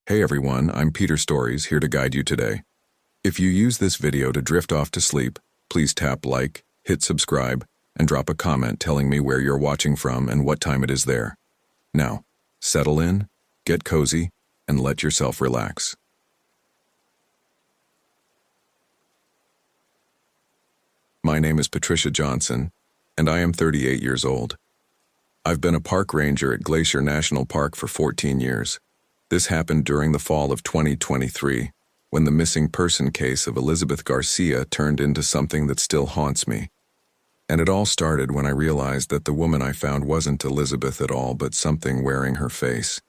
Hey everyone, I'm Peter Stories, here to guide you today. If you use this video to drift off to sleep, please tap like, hit subscribe, and drop a comment telling me where you're watching from and what time it is there. Now, settle in, get cozy, and let yourself relax. My name is Patricia Johnson, and I am 38 years old. I've been a park ranger at Glacier National Park for 14 years. This happened during the fall of 2023, when the missing person case of Elizabeth Garcia turned into something that still haunts me. And it all started when I realized that the woman I found wasn't Elizabeth at all, but something wearing her face.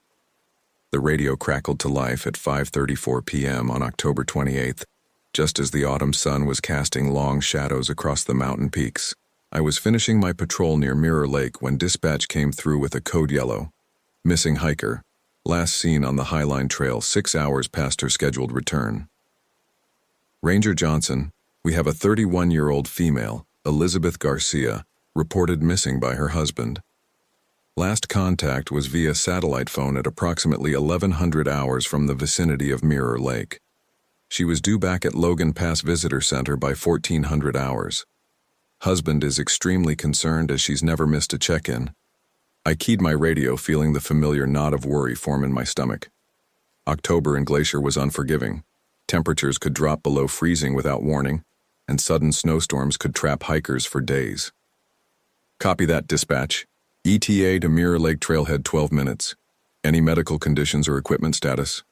The radio crackled to life at 5:34 p.m. on October 28th, just as the autumn sun was casting long shadows across the mountain peaks. I was finishing my patrol near Mirror Lake when dispatch came through with a code yellow. Missing hiker. Last seen on the Highline Trail 6 hours past her scheduled return. Ranger Johnson, we have a 31-year-old female, Elizabeth Garcia, reported missing by her husband. Last contact was via satellite phone at approximately 1100 hours from the vicinity of Mirror Lake. She was due back at Logan Pass Visitor Center by 1400 hours. Husband is extremely concerned as she's never missed a check-in. I keyed my radio, feeling the familiar knot of worry form in my stomach. October in Glacier was unforgiving. Temperatures could drop below freezing without warning, and sudden snowstorms could trap hikers for days. Copy that, dispatch. ETA to Mirror Lake Trailhead 12 minutes. Any medical conditions or equipment status?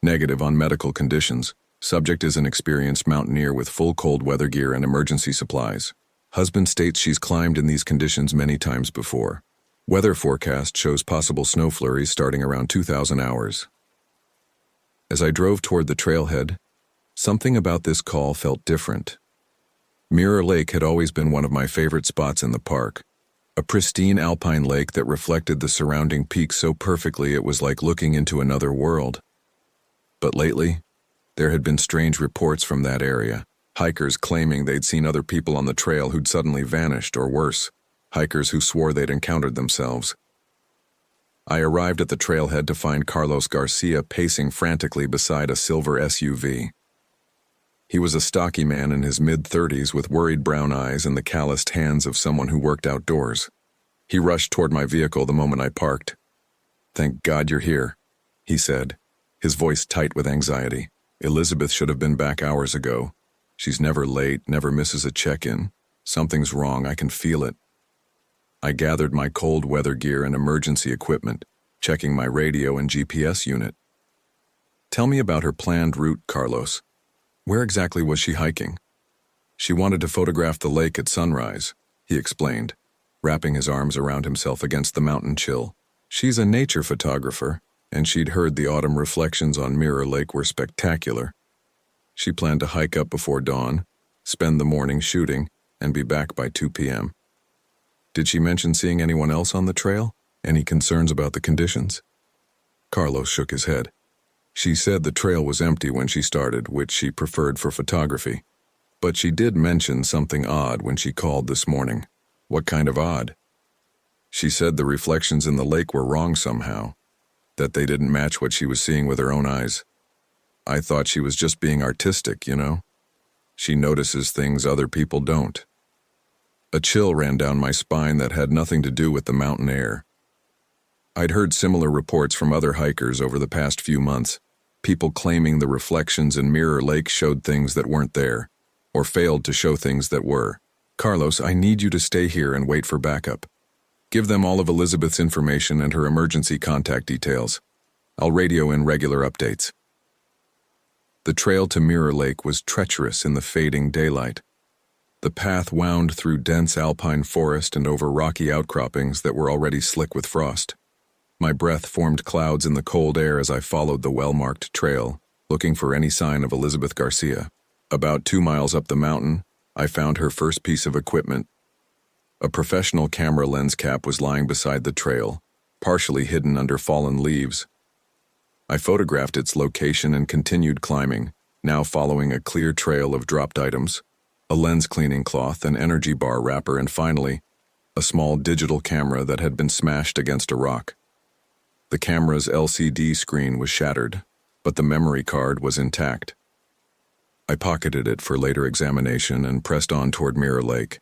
Negative on medical conditions. Subject is an experienced mountaineer with full cold weather gear and emergency supplies. Husband states she's climbed in these conditions many times before. Weather forecast shows possible snow flurries starting around 2000 hours. As I drove toward the trailhead, something about this call felt different. Mirror Lake had always been one of my favorite spots in the park, a pristine alpine lake that reflected the surrounding peaks so perfectly it was like looking into another world. But lately, there had been strange reports from that area, hikers claiming they'd seen other people on the trail who'd suddenly vanished, or worse, hikers who swore they'd encountered themselves. I arrived at the trailhead to find Carlos Garcia pacing frantically beside a silver SUV. He was a stocky man in his mid-30s with worried brown eyes and the calloused hands of someone who worked outdoors. He rushed toward my vehicle the moment I parked. "Thank God you're here," he said, his voice tight with anxiety. "Elizabeth should have been back hours ago. She's never late, never misses a check-in. Something's wrong, I can feel it." I gathered my cold weather gear and emergency equipment, checking my radio and GPS unit. "Tell me about her planned route, Carlos. Where exactly was she hiking?" "She wanted to photograph the lake at sunrise," he explained, wrapping his arms around himself against the mountain chill. "She's a nature photographer, and she'd heard the autumn reflections on Mirror Lake were spectacular. She planned to hike up before dawn, spend the morning shooting, and be back by 2 p.m. Did she mention seeing anyone else on the trail? Any concerns about the conditions?" Carlos shook his head. "She said the trail was empty when she started, which she preferred for photography. But she did mention something odd when she called this morning." "What kind of odd?" "She said the reflections in the lake were wrong somehow, that they didn't match what she was seeing with her own eyes. I thought she was just being artistic, you know? She notices things other people don't." A chill ran down my spine that had nothing to do with the mountain air. I'd heard similar reports from other hikers over the past few months, people claiming the reflections in Mirror Lake showed things that weren't there, or failed to show things that were. "Carlos, I need you to stay here and wait for backup. Give them all of Elizabeth's information and her emergency contact details. I'll radio in regular updates." The trail to Mirror Lake was treacherous in the fading daylight. The path wound through dense alpine forest and over rocky outcroppings that were already slick with frost. My breath formed clouds in the cold air as I followed the well-marked trail, looking for any sign of Elizabeth Garcia. About 2 miles up the mountain, I found her first piece of equipment. A professional camera lens cap was lying beside the trail, partially hidden under fallen leaves. I photographed its location and continued climbing, now following a clear trail of dropped items, a lens cleaning cloth, an energy bar wrapper, and finally, a small digital camera that had been smashed against a rock. The camera's LCD screen was shattered, but the memory card was intact. I pocketed it for later examination and pressed on toward Mirror Lake.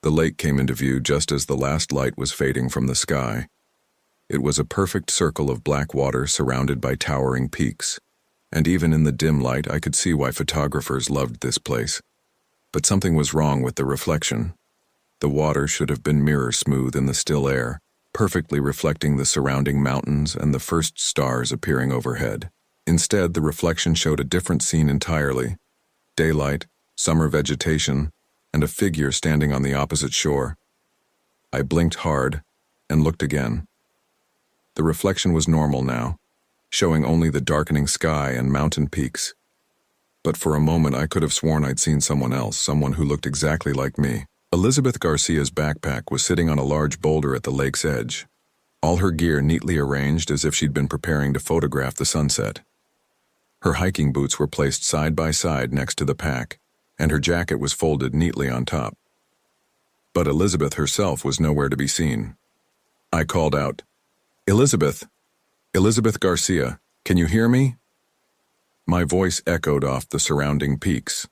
The lake came into view just as the last light was fading from the sky. It was a perfect circle of black water surrounded by towering peaks, and even in the dim light I could see why photographers loved this place. But something was wrong with the reflection. The water should have been mirror-smooth in the still air, perfectly reflecting the surrounding mountains and the first stars appearing overhead. Instead, the reflection showed a different scene entirely. Daylight, summer vegetation, and a figure standing on the opposite shore. I blinked hard and looked again. The reflection was normal now, showing only the darkening sky and mountain peaks. But for a moment I could have sworn I'd seen someone else, someone who looked exactly like me. Elizabeth Garcia's backpack was sitting on a large boulder at the lake's edge, all her gear neatly arranged as if she'd been preparing to photograph the sunset. Her hiking boots were placed side by side next to the pack, and her jacket was folded neatly on top. But Elizabeth herself was nowhere to be seen. I called out, "Elizabeth! Elizabeth Garcia, can you hear me?" My voice echoed off the surrounding peaks,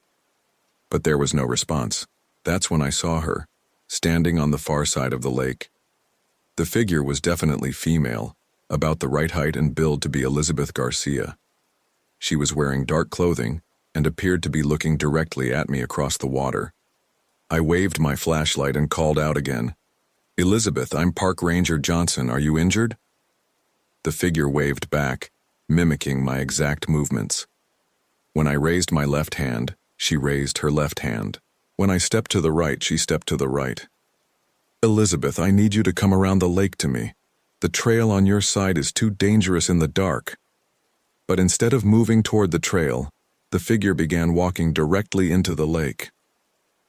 but there was no response. That's when I saw her, standing on the far side of the lake. The figure was definitely female, about the right height and build to be Elizabeth Garcia. She was wearing dark clothing and appeared to be looking directly at me across the water. I waved my flashlight and called out again, "Elizabeth, I'm Park Ranger Johnson. Are you injured?" The figure waved back, mimicking my exact movements. When I raised my left hand, she raised her left hand. When I stepped to the right, she stepped to the right. "Elizabeth, I need you to come around the lake to me. The trail on your side is too dangerous in the dark." But instead of moving toward the trail, the figure began walking directly into the lake.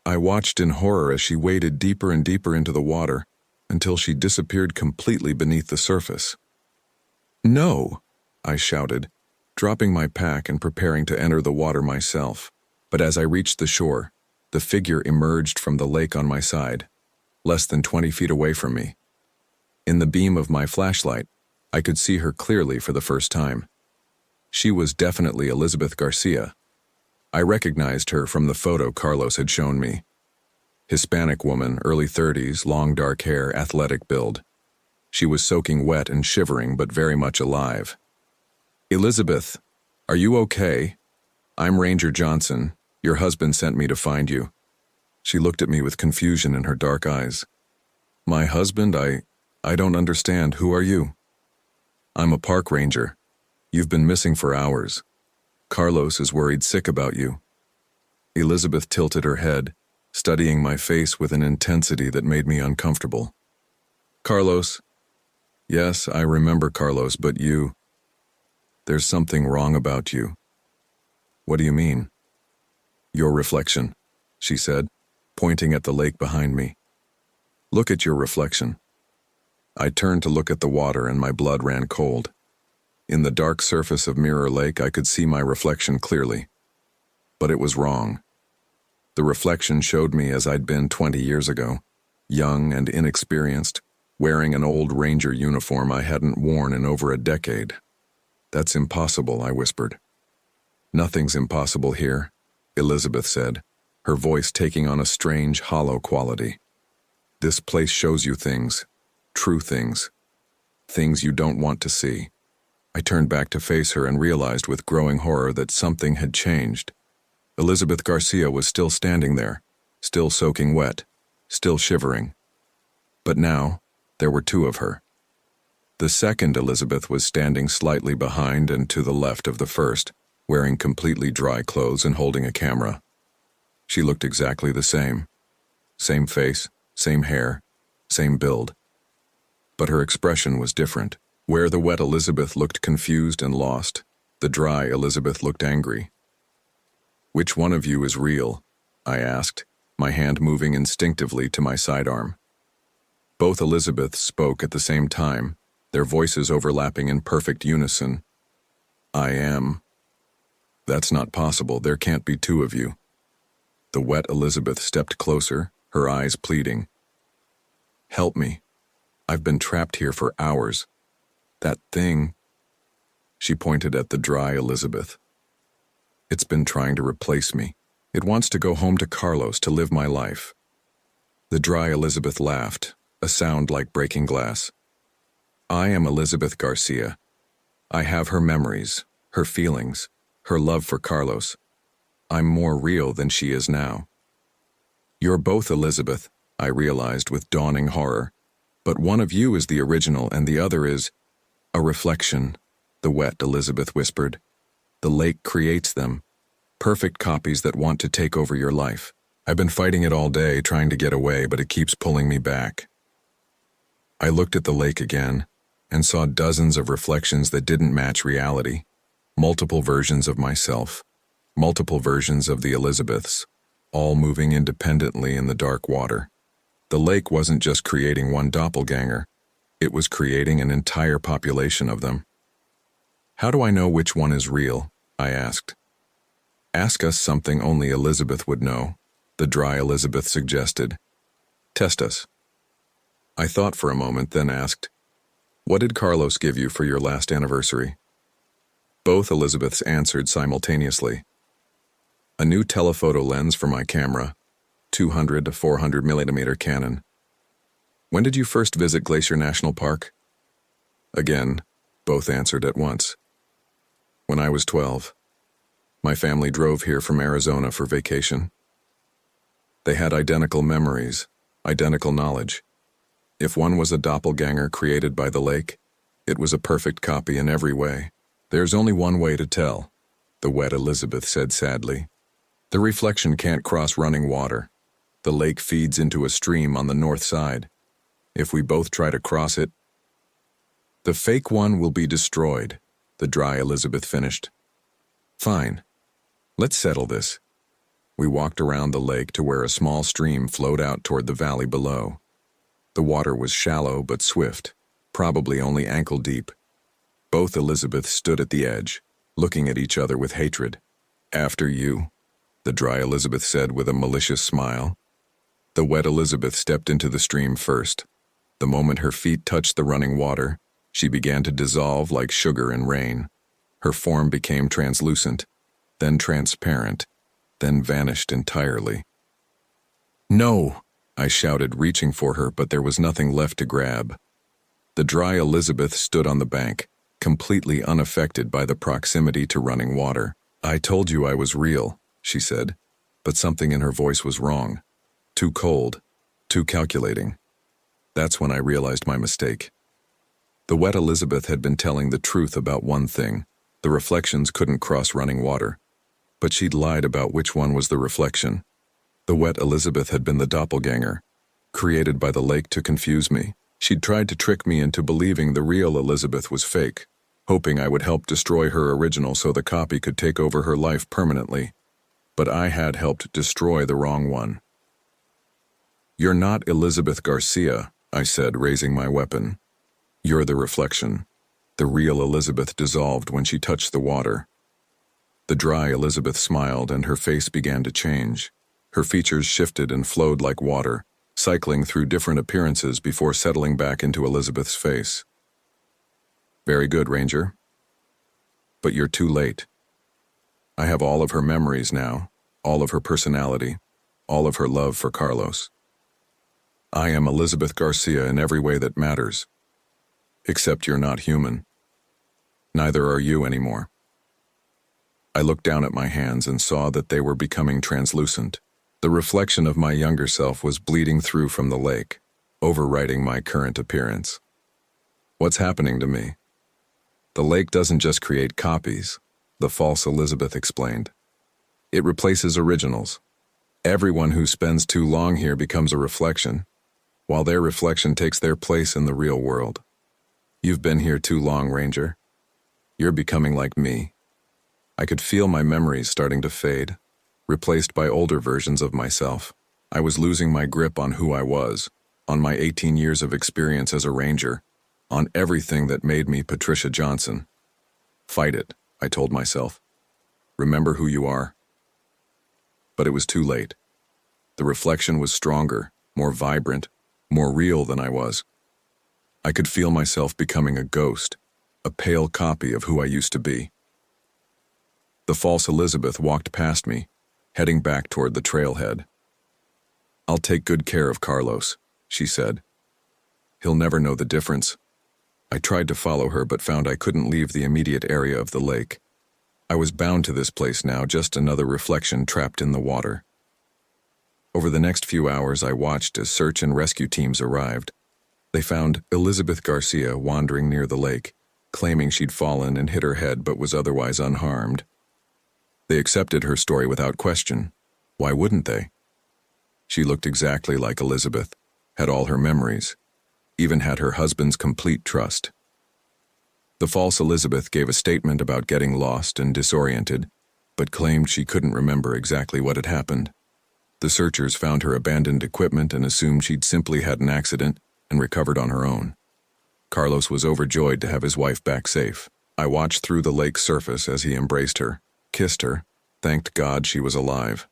I watched in horror as she waded deeper and deeper into the water until she disappeared completely beneath the surface. "No!" I shouted, dropping my pack and preparing to enter the water myself. But as I reached the shore, the figure emerged from the lake on my side, less than 20 feet away from me. In the beam of my flashlight, I could see her clearly for the first time. She was definitely Elizabeth Garcia. I recognized her from the photo Carlos had shown me. Hispanic woman, early 30s, long dark hair, athletic build. She was soaking wet and shivering, but very much alive. "Elizabeth, are you okay? I'm Ranger Johnson. Your husband sent me to find you." She looked at me with confusion in her dark eyes. "My husband? I don't understand. Who are you?" "I'm a park ranger. You've been missing for hours. Carlos is worried sick about you." Elizabeth tilted her head, studying my face with an intensity that made me uncomfortable. "Carlos? Yes, I remember Carlos, but you... There's something wrong about you." "What do you mean?" "Your reflection," she said, pointing at the lake behind me. "Look at your reflection." I turned to look at the water and my blood ran cold. In the dark surface of Mirror Lake, I could see my reflection clearly. But it was wrong. The reflection showed me as I'd been 20 years ago, young and inexperienced, wearing an old ranger uniform I hadn't worn in over a decade. "That's impossible," I whispered. "Nothing's impossible here," Elizabeth said, her voice taking on a strange, hollow quality. "This place shows you things, true things, things you don't want to see." I turned back to face her and realized with growing horror that something had changed. Elizabeth Garcia was still standing there, still soaking wet, still shivering. But now, there were two of her. The second Elizabeth was standing slightly behind and to the left of the first, wearing completely dry clothes and holding a camera. She looked exactly the same. Same face, same hair, same build. But her expression was different. Where the wet Elizabeth looked confused and lost, the dry Elizabeth looked angry. "Which one of you is real?" I asked, my hand moving instinctively to my sidearm. Both Elizabeths spoke at the same time, their voices overlapping in perfect unison. "I am." "That's not possible. There can't be two of you." The wet Elizabeth stepped closer, her eyes pleading. "Help me. I've been trapped here for hours. That thing, she pointed at the dry Elizabeth. It's been trying to replace me. It wants to go home to Carlos to live my life. The dry Elizabeth laughed, a sound like breaking glass. I am Elizabeth Garcia. I have her memories, her feelings, her love for Carlos. I'm more real than she is now. You're both Elizabeth, I realized with dawning horror. But one of you is the original and the other is a reflection, the wet Elizabeth whispered. The lake creates them, perfect copies that want to take over your life. I've been fighting it all day, trying to get away, but it keeps pulling me back. I looked at the lake again and saw dozens of reflections that didn't match reality. Multiple versions of myself, multiple versions of the Elizabeths, all moving independently in the dark water. The lake wasn't just creating one doppelganger, it was creating an entire population of them. How do I know which one is real? I asked. Ask us something only Elizabeth would know, the dry Elizabeth suggested. Test us. I thought for a moment, then asked, what did Carlos give you for your last anniversary? Both Elizabeths answered simultaneously. A new telephoto lens for my camera, 200 to 400 millimeter Canon. When did you first visit Glacier National Park? Again, both answered at once. When I was 12. My family drove here from Arizona for vacation. They had identical memories, identical knowledge. If one was a doppelganger created by the lake, it was a perfect copy in every way. There's only one way to tell, the wet Elizabeth said sadly. The reflection can't cross running water. The lake feeds into a stream on the north side. If we both try to cross it, the fake one will be destroyed, the dry Elizabeth finished. Fine. Let's settle this. We walked around the lake to where a small stream flowed out toward the valley below. The water was shallow but swift, probably only ankle deep. Both Elizabeths stood at the edge, looking at each other with hatred. After you, the dry Elizabeth said with a malicious smile. The wet Elizabeth stepped into the stream first. The moment her feet touched the running water, she began to dissolve like sugar in rain. Her form became translucent, then transparent, then vanished entirely. No! I shouted, reaching for her, but there was nothing left to grab. The dry Elizabeth stood on the bank, completely unaffected by the proximity to running water. I told you I was real, she said, but something in her voice was wrong. Too cold, too calculating. That's when I realized my mistake. The wet Elizabeth had been telling the truth about one thing. The reflections couldn't cross running water. But she'd lied about which one was the reflection. The wet Elizabeth had been the doppelganger, created by the lake to confuse me. She'd tried to trick me into believing the real Elizabeth was fake, hoping I would help destroy her original so the copy could take over her life permanently. But I had helped destroy the wrong one. You're not Elizabeth Garcia, I said, raising my weapon. You're the reflection. The real Elizabeth dissolved when she touched the water. The dry Elizabeth smiled and her face began to change. Her features shifted and flowed like water, cycling through different appearances before settling back into Elizabeth's face. Very good, Ranger. But you're too late. I have all of her memories now, all of her personality, all of her love for Carlos. I am Elizabeth Garcia in every way that matters. Except you're not human. Neither are you anymore. I looked down at my hands and saw that they were becoming translucent. The reflection of my younger self was bleeding through from the lake, overwriting my current appearance. What's happening to me? The lake doesn't just create copies, the false Elizabeth explained. It replaces originals. Everyone who spends too long here becomes a reflection, while their reflection takes their place in the real world. You've been here too long, Ranger. You're becoming like me. I could feel my memories starting to fade, replaced by older versions of myself. I was losing my grip on who I was, on my 18 years of experience as a ranger, on everything that made me Patricia Johnson. Fight it, I told myself. Remember who you are. But it was too late. The reflection was stronger, more vibrant, more real than I was. I could feel myself becoming a ghost, a pale copy of who I used to be. The false Elizabeth walked past me, heading back toward the trailhead. "I'll take good care of Carlos," she said. "He'll never know the difference." I tried to follow her but found I couldn't leave the immediate area of the lake. I was bound to this place now, just another reflection trapped in the water. Over the next few hours, I watched as search and rescue teams arrived. They found Elizabeth Garcia wandering near the lake, claiming she'd fallen and hit her head but was otherwise unharmed. They accepted her story without question. Why wouldn't they? She looked exactly like Elizabeth, had all her memories, even had her husband's complete trust. The false Elizabeth gave a statement about getting lost and disoriented, but claimed she couldn't remember exactly what had happened. The searchers found her abandoned equipment and assumed she'd simply had an accident and recovered on her own. Carlos was overjoyed to have his wife back safe. I watched through the lake's surface as he embraced her, kissed her, thanked God she was alive.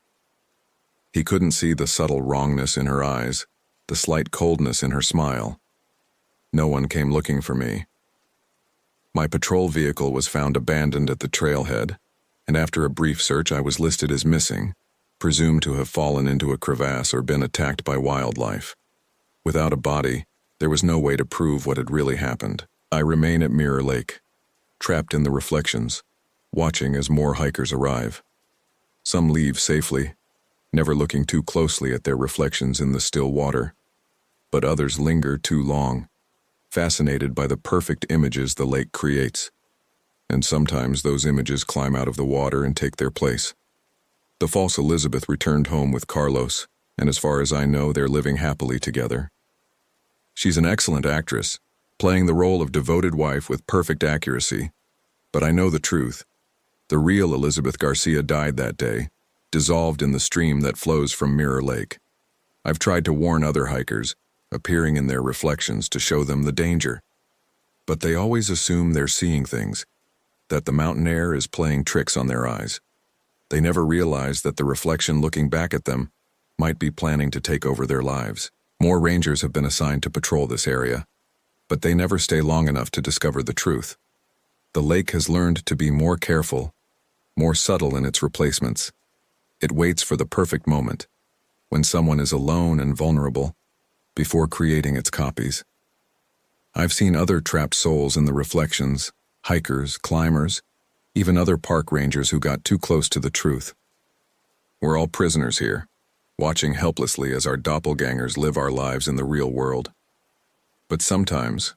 He couldn't see the subtle wrongness in her eyes, the slight coldness in her smile. No one came looking for me. My patrol vehicle was found abandoned at the trailhead, and after a brief search I was listed as missing, presumed to have fallen into a crevasse or been attacked by wildlife. Without a body, there was no way to prove what had really happened. I remain at Mirror Lake, trapped in the reflections, watching as more hikers arrive. Some leave safely, never looking too closely at their reflections in the still water, but others linger too long, fascinated by the perfect images the lake creates. And sometimes those images climb out of the water and take their place. The false Elizabeth returned home with Carlos, and as far as I know, they're living happily together. She's an excellent actress, playing the role of devoted wife with perfect accuracy. But I know the truth. The real Elizabeth Garcia died that day, dissolved in the stream that flows from Mirror Lake. I've tried to warn other hikers, appearing in their reflections to show them the danger. But they always assume they're seeing things, that the mountain air is playing tricks on their eyes. They never realize that the reflection looking back at them might be planning to take over their lives. More rangers have been assigned to patrol this area, but they never stay long enough to discover the truth. The lake has learned to be more careful, more subtle in its replacements. It waits for the perfect moment, when someone is alone and vulnerable, before creating its copies. I've seen other trapped souls in the reflections, hikers, climbers, even other park rangers who got too close to the truth. We're all prisoners here, watching helplessly as our doppelgangers live our lives in the real world. But sometimes,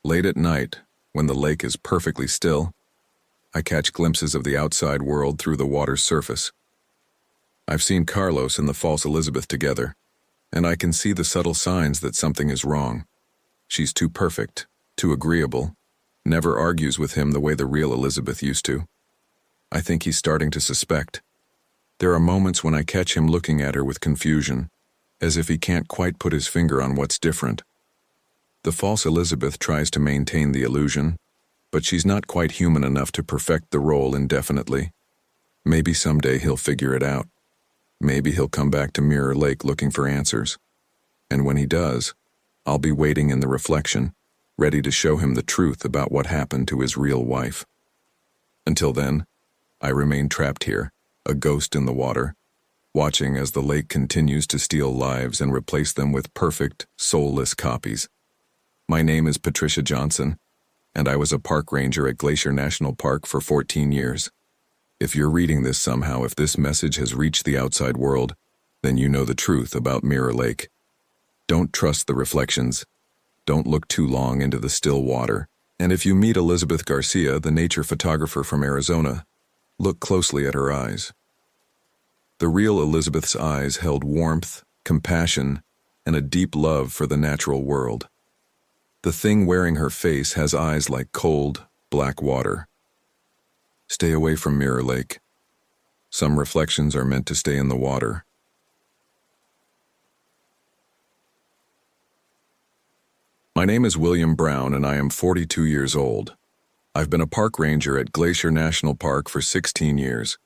late at night, when the lake is perfectly still, I catch glimpses of the outside world through the water's surface. I've seen Carlos and the false Elizabeth together, and I can see the subtle signs that something is wrong. She's too perfect, too agreeable, never argues with him the way the real Elizabeth used to. I think he's starting to suspect. There are moments when I catch him looking at her with confusion, as if he can't quite put his finger on what's different. The false Elizabeth tries to maintain the illusion, but she's not quite human enough to perfect the role indefinitely. Maybe someday he'll figure it out. Maybe he'll come back to Mirror Lake looking for answers. And when he does, I'll be waiting in the reflection, ready to show him the truth about what happened to his real wife. Until then, I remain trapped here, a ghost in the water, watching as the lake continues to steal lives and replace them with perfect, soulless copies. My name is Patricia Johnson, and I was a park ranger at Glacier National Park for 14 years. If you're reading this somehow, if this message has reached the outside world, then you know the truth about Mirror Lake. Don't trust the reflections. Don't look too long into the still water. And if you meet Elizabeth Garcia, the nature photographer from Arizona, look closely at her eyes. The real Elizabeth's eyes held warmth, compassion, and a deep love for the natural world. The thing wearing her face has eyes like cold, black water. Stay away from Mirror Lake. Some reflections are meant to stay in the water. My name is William Brown, and I am 42 years old. I've been a park ranger at Glacier National Park for 16 years.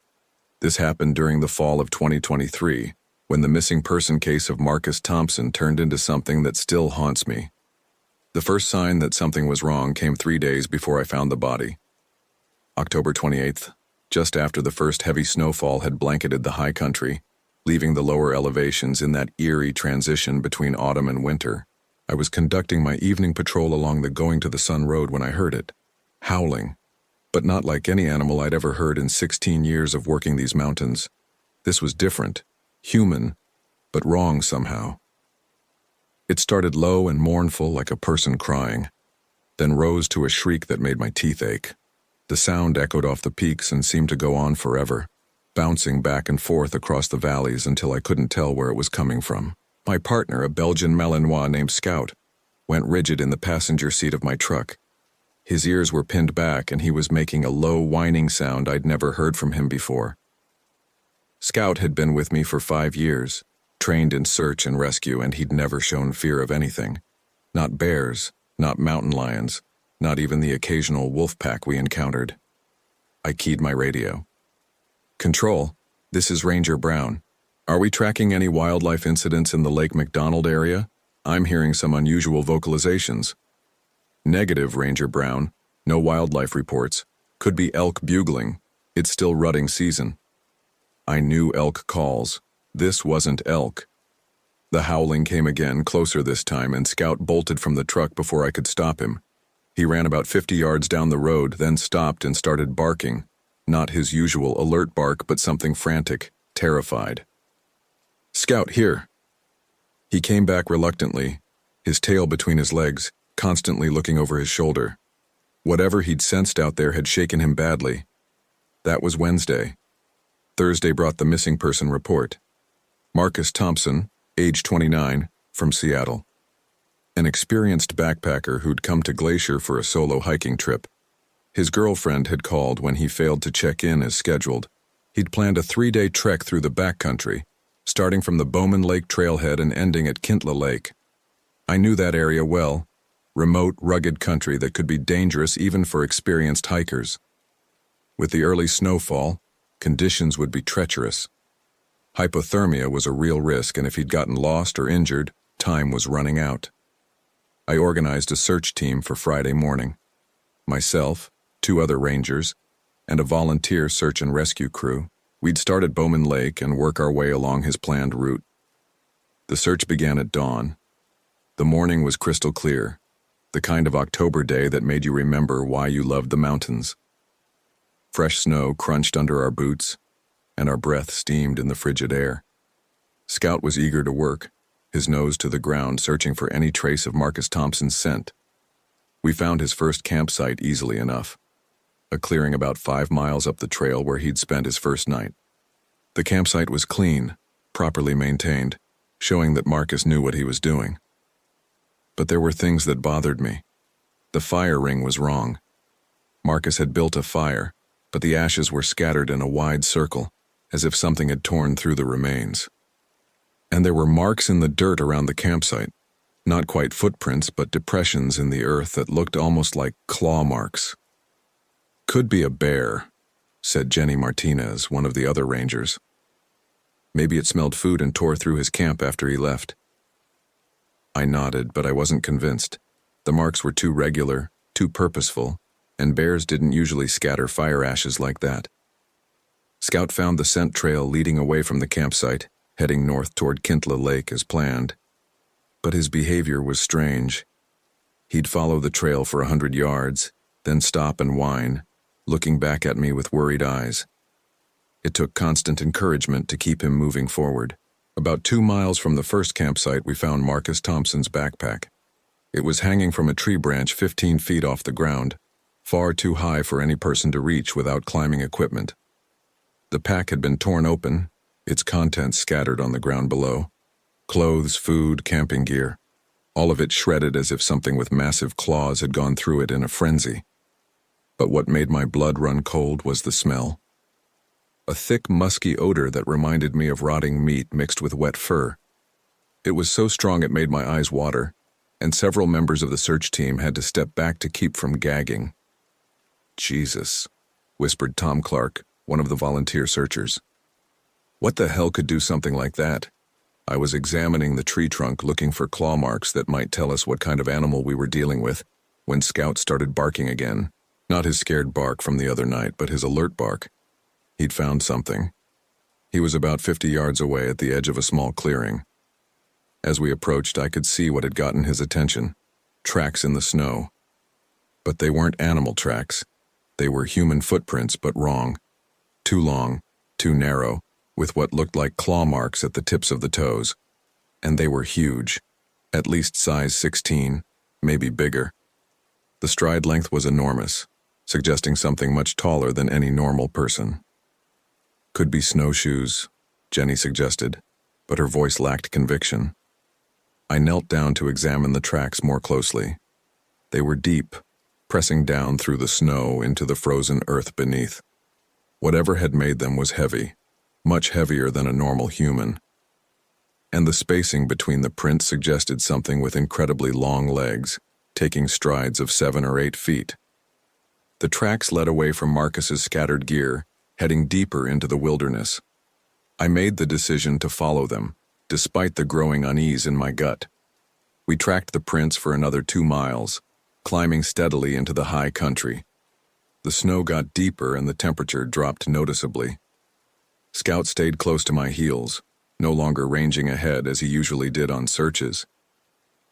This happened during the fall of 2023, when the missing person case of Marcus Thompson turned into something that still haunts me. The first sign that something was wrong came 3 days before I found the body. October 28th, just after the first heavy snowfall had blanketed the high country, leaving the lower elevations in that eerie transition between autumn and winter. I was conducting my evening patrol along the Going to the Sun road when I heard it, howling, but not like any animal I'd ever heard in 16 years of working these mountains. This was different, human, but wrong somehow. It started low and mournful like a person crying, then rose to a shriek that made my teeth ache. The sound echoed off the peaks and seemed to go on forever, bouncing back and forth across the valleys until I couldn't tell where it was coming from. My partner, a Belgian Malinois named Scout, went rigid in the passenger seat of my truck. His ears were pinned back and he was making a low whining sound I'd never heard from him before. Scout had been with me for 5 years, trained in search and rescue, and he'd never shown fear of anything. Not bears, not mountain lions, not even the occasional wolf pack we encountered. I keyed my radio. "Control, this is Ranger Brown. Are we tracking any wildlife incidents in the Lake McDonald area? I'm hearing some unusual vocalizations." "Negative, Ranger Brown. No wildlife reports. Could be elk bugling. It's still rutting season." I knew elk calls. This wasn't elk. The howling came again, closer this time, and Scout bolted from the truck before I could stop him. He ran about 50 yards down the road, then stopped and started barking. Not his usual alert bark, but something frantic, terrified. "Scout, here." He came back reluctantly, his tail between his legs, constantly looking over his shoulder. Whatever he'd sensed out there had shaken him badly. That was Wednesday. Thursday brought the missing person report. Marcus Thompson, age 29, from Seattle. An experienced backpacker who'd come to Glacier for a solo hiking trip. His girlfriend had called when he failed to check in as scheduled. He'd planned a 3-day trek through the backcountry, starting from the Bowman Lake trailhead and ending at Kintla Lake. I knew that area well, remote, rugged country that could be dangerous even for experienced hikers. With the early snowfall, conditions would be treacherous. Hypothermia was a real risk, and if he'd gotten lost or injured, time was running out. I organized a search team for Friday morning. Myself, 2 other rangers, and a volunteer search and rescue crew. We'd start at Bowman Lake and work our way along his planned route. The search began at dawn. The morning was crystal clear, the kind of October day that made you remember why you loved the mountains. Fresh snow crunched under our boots, and our breath steamed in the frigid air. Scout was eager to work, his nose to the ground, searching for any trace of Marcus Thompson's scent. We found his first campsite easily enough, a clearing about 5 miles up the trail where he'd spent his first night. The campsite was clean, properly maintained, showing that Marcus knew what he was doing. But there were things that bothered me. The fire ring was wrong. Marcus had built a fire, but the ashes were scattered in a wide circle, as if something had torn through the remains. And there were marks in the dirt around the campsite, not quite footprints, but depressions in the earth that looked almost like claw marks. "Could be a bear," said Jenny Martinez, one of the other rangers. "Maybe it smelled food and tore through his camp after he left." I nodded, but I wasn't convinced. The marks were too regular, too purposeful, and bears didn't usually scatter fire ashes like that. Scout found the scent trail leading away from the campsite, heading north toward Kintla Lake as planned. But his behavior was strange. He'd follow the trail for 100 yards, then stop and whine, looking back at me with worried eyes. It took constant encouragement to keep him moving forward. About 2 miles from the first campsite, we found Marcus Thompson's backpack. It was hanging from a tree branch 15 feet off the ground, far too high for any person to reach without climbing equipment. The pack had been torn open, its contents scattered on the ground below. Clothes, food, camping gear, all of it shredded as if something with massive claws had gone through it in a frenzy. But what made my blood run cold was the smell. A thick, musky odor that reminded me of rotting meat mixed with wet fur. It was so strong it made my eyes water, and several members of the search team had to step back to keep from gagging. "Jesus," whispered Tom Clark, one of the volunteer searchers. "What the hell could do something like that?" I was examining the tree trunk looking for claw marks that might tell us what kind of animal we were dealing with, when Scout started barking again. Not his scared bark from the other night, but his alert bark. He'd found something. He was about 50 yards away at the edge of a small clearing. As we approached, I could see what had gotten his attention. Tracks in the snow. But they weren't animal tracks. They were human footprints, but wrong. Too long, too narrow, with what looked like claw marks at the tips of the toes. And they were huge, at least size 16, maybe bigger. The stride length was enormous, suggesting something much taller than any normal person. Could be snowshoes, Jenny suggested, but her voice lacked conviction. I knelt down to examine the tracks more closely. They were deep, pressing down through the snow into the frozen earth beneath. Whatever had made them was heavy, much heavier than a normal human. And the spacing between the prints suggested something with incredibly long legs, taking strides of 7 or 8 feet. The tracks led away from Marcus's scattered gear, heading deeper into the wilderness. I made the decision to follow them, despite the growing unease in my gut. We tracked the prints for another 2 miles, climbing steadily into the high country. The snow got deeper and the temperature dropped noticeably. Scout stayed close to my heels, no longer ranging ahead as he usually did on searches.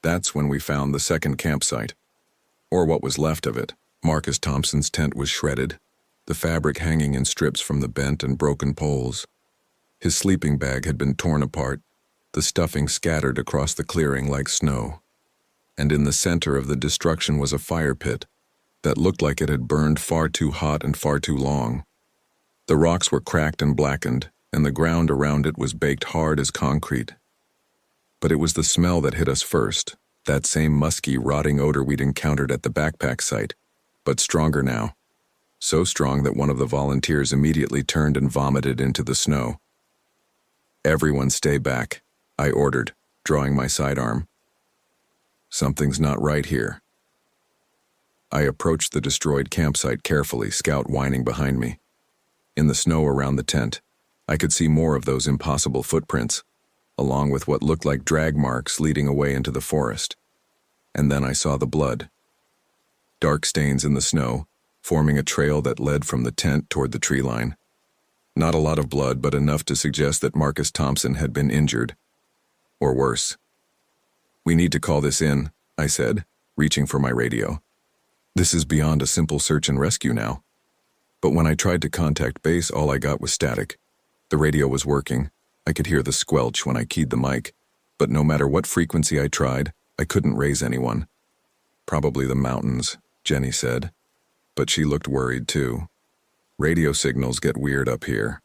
That's when we found the second campsite, or what was left of it. Marcus Thompson's tent was shredded, the fabric hanging in strips from the bent and broken poles. His sleeping bag had been torn apart, the stuffing scattered across the clearing like snow. And in the center of the destruction was a fire pit that looked like it had burned far too hot and far too long. The rocks were cracked and blackened, and the ground around it was baked hard as concrete. But it was the smell that hit us first, that same musky, rotting odor we'd encountered at the backpack site, but stronger now. So strong that one of the volunteers immediately turned and vomited into the snow. "Everyone stay back," I ordered, drawing my sidearm. "Something's not right here." I approached the destroyed campsite carefully, Scout whining behind me. In the snow around the tent, I could see more of those impossible footprints, along with what looked like drag marks leading away into the forest. And then I saw the blood. Dark stains in the snow, forming a trail that led from the tent toward the tree line. Not a lot of blood, but enough to suggest that Marcus Thompson had been injured. Or worse. "We need to call this in," I said, reaching for my radio. "This is beyond a simple search and rescue now." But when I tried to contact base, all I got was static. The radio was working. I could hear the squelch when I keyed the mic, but no matter what frequency I tried, I couldn't raise anyone. "Probably the mountains," Jenny said. But she looked worried too. "Radio signals get weird up here."